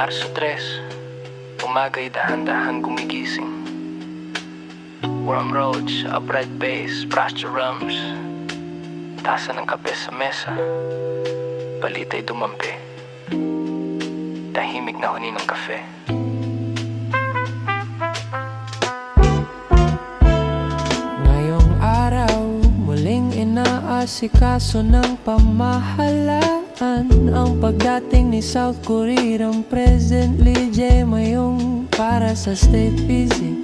Marso 3, umaga'y dahan-dahan gumigising. Warm roads, upright bass, fracture drums, tasa ng kape sa mesa, balita'y dumampi, tahimik na huni ng kafe. Ngayong araw, muling inaasikaso ng pamahalaan ang pagdating ni South Koreang President Lee Jae-myung para sa state visit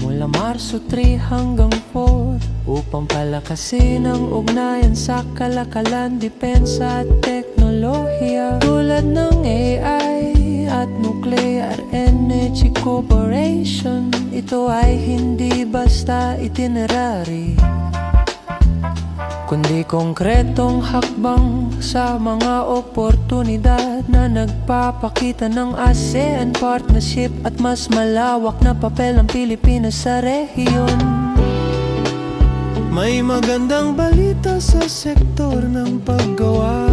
mula Marso 3 hanggang 4 upang palakasin ang ugnayan sa kalakalan, depensa at teknolohiya tulad ng AI at nuclear energy cooperation. Ito ay hindi basta itinerary, kundi konkretong hakbang sa mga oportunidad na nagpapakita ng ASEAN partnership at mas malawak na papel ng Pilipinas sa rehiyon. May magandang balita sa sektor ng paggawa.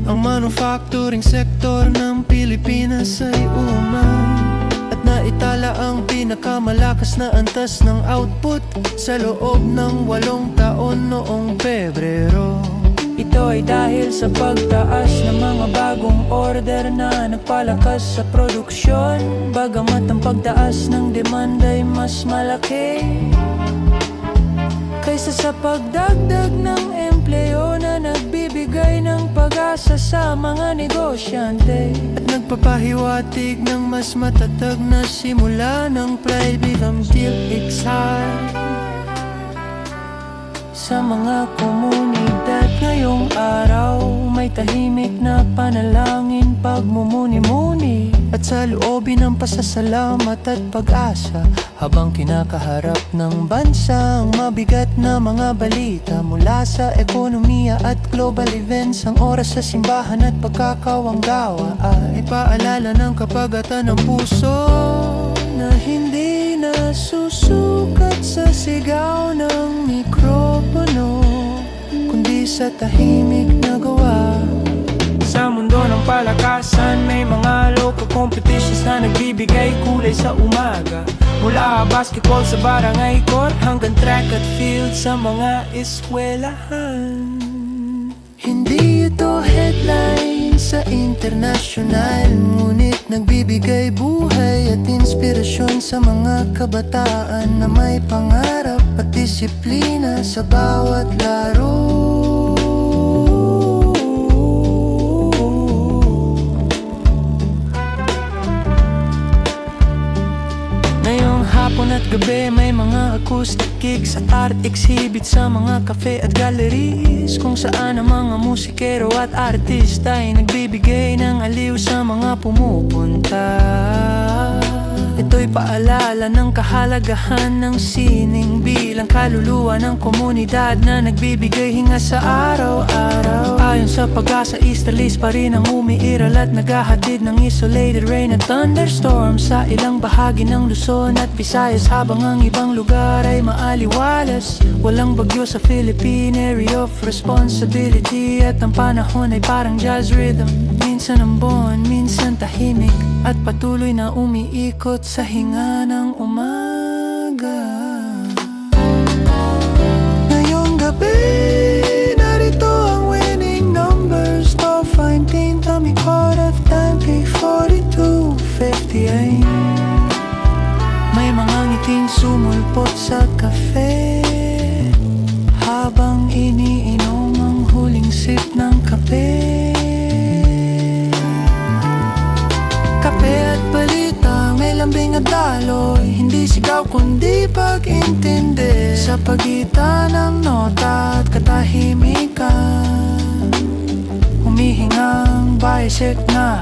Ang manufacturing sector ng Pilipinas ay umay at naitala ang pinakamalakas na antas ng output sa loob ng 8 taon noong Pebrero. Ito ay dahil sa pagtaas ng mga bagong order na nagpalakas sa produksyon, bagamat ang pagtaas ng demand ay mas malaki kaysa sa pagdagdag ng empleo na nagbibigay ng pag-asa sa mga negosyante at nagpapahiwatig ng mas matatag na simula ng private until exile sa mga komunidad. Ngayong araw, may tahimik na panalangin, pagmumuni-muni at sa loobin ng pasasalamat at pag-asa habang kinakaharap ng bansa ang mabigat na mga balita mula sa ekonomiya at global events. Ang oras sa simbahan at pagkakawanggawa ay paalala ng kapagatan ng puso na hindi nasusukat sa sigaw ng mikropono, kundi sa tahimik na gawa. Sa mundo ng palakasan, may mga local competitions na nagbibigay kulay sa umaga. Mula basketball sa barangay court hanggang track at field sa mga eskwelahan. Hindi ito headline sa international, ngunit nagbibigay buhay at inspirasyon sa mga kabataan na may pangarap at disiplina sa bawat laro. Hapon at gabi may mga acoustic gigs at art exhibit sa mga cafe at galleries, kung saan ang mga musikero at artista ay nagbibigay ng aliw sa mga pumupunta. Ito'y paalala ng kahalagahan ng sining bilang kaluluwa ng komunidad na nagbibigay hinga sa araw-araw. Ayon sa Pag-asa, easterlies pa rin ang umiiral at naghahatid ng isolated rain at thunderstorms sa ilang bahagi ng Luzon at Visayas, habang ang ibang lugar ay maaliwalas. Walang bagyo sa Philippine Area of Responsibility at ang panahon ay parang jazz rhythm. Minsan ambon, minsan tahimik at patuloy na umiikot sa hinga ng umaga. Ngayong gabi, narito ang winning numbers. Top 19, tummy caught of time, K4258. May mga ngiting sumulpot sa kafe habang iniinom ang huling sip ng kape. Kape at balita, may lambing at daloy, hindi sigaw kundi pag-intindi sa pagitan ng nota at katahimikan. Humihingang bicyc na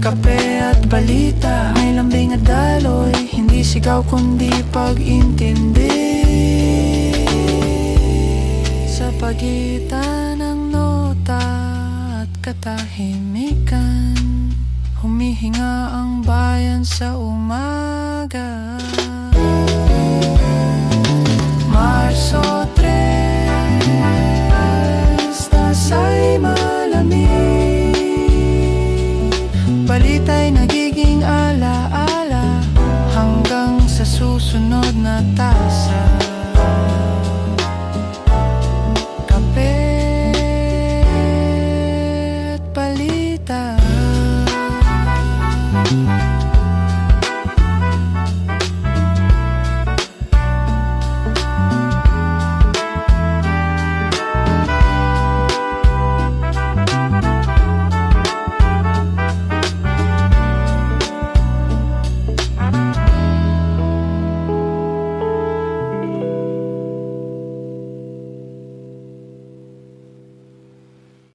kape at balita, may lambing at daloy, hindi sigaw kundi pag-intindi sa pagitan ng nota at katahimikan. Humihinga ang bayan sa umaga. Marso 3, tasa'y malamig, balita'y nagiging alaala hanggang sa susunod na tasa.